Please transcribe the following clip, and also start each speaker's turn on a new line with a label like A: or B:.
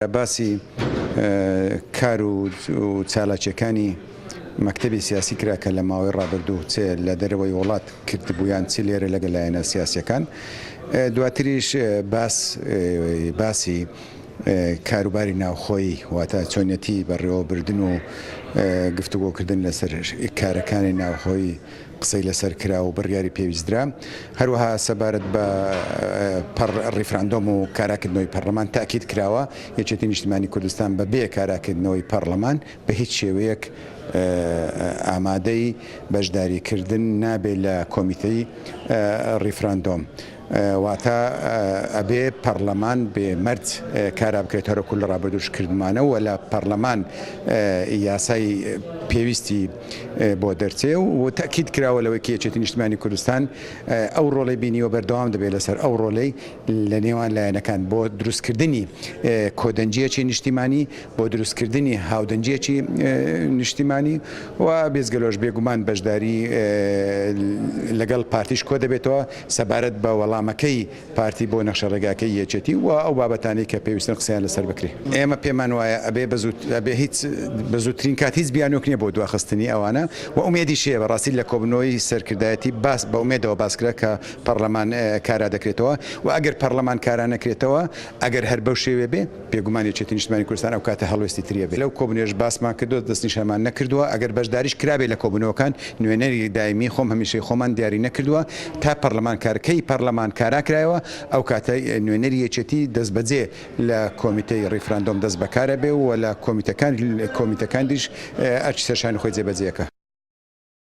A: باسی کار و چالاکیەکانی مەکتەبی سیاسی کرا کە لە ماوەی ڕابردوو چێ لە دەرەوەی وڵات کردبوویان چ لێرە لەگەڵ لایەنە سیاسیەکان. دواتریش باسی کاروباری ناوخۆیی واتە چۆنیەتی بەڕێوەبردن و گفتوگۆکردن لەسەر کارەکانی ناوخۆیی قسەی لەسەر کرا و بڕیاری پێویسترا. هەروەها سەبارەت بە ڕیفراندۆم و کاراکردنەوەی پەرلەمان تاکید کراوە یەکێتی نیشتیمانی کوردستان بەبێ کاراکردنەوەی پەرلەمان بە هیچ شێوەیەک ئامادەی بەشداریکردن نابێت لە کۆمیتەی ڕیفراندۆم. واتە ئەبێ پەرلەمان بێ مەرج کارا بکرێت هەرۆکو لە ڕابردوش کردمانەوە لە پەرلەمان یاسای پێویستی بۆ دەرچێ و تاکید کراوە لەوەی کە یەکێتی نیشتیمانی کوردستان ئەو ڕۆڵەی بینیوە بەردەوام دەبێت لەسەر ئەو ڕۆڵەی لە نێوان لایەنەکان بۆ دروستکردنی کۆدەنجیەکی نیشتیمانی بۆ دروستکردنی هاودەنجیەکی نیشتیمانی و بێزگەلۆش بێگومان بەشداری لەگەڵ پارتیش کۆ دەبێتەوە سەبارەت بە وەڵامەکەی پارتی بۆ نەخشە ڕێگاکەی یەکێتی و ئەو بابەتانی کە پێویستن قسەیان لەسەر بکرێ. ئێمە پێمان وایە ئەبێ هیچ بە زووترین کات هیچ بیانوک نییە بۆ دواخستنی ئەوانە و ئومێدی شێ بەڕاستی لە کۆبنەوەی سەرکردایەتی باس بە ئومێدەوە باسکرا کە پەرلەمان کارا دەکرێتەوە و ئەگەر پەرلەمان کارا نەکرێتەوە ئەگەر هەر بەو شێوێ بێ پێگومان یەکێتی نیشتیمانی کوردستان ئەو کاتە هەڵوێستی تریە بێت. لەو کۆبنێش باسمان کردو دەستنیشانمان نەکردووە ئەگەر بەشداریش کرابێ لە کۆبنەوەکان نوێنەری دایمی خۆم هەمیشەی خۆمان دیاری نەکردووە تا پەرلەمان کارکەی پەرلەمان کارا کرایەوە ئەو کاتە نوێنەری یەکێتی دەست بەجێ لە کۆمیتەی ڕیفراندۆم دەست بەکارە بێ و لە کۆمیتەکان دیش ئەرچ سەرشانی خۆی جێبەجێەکە.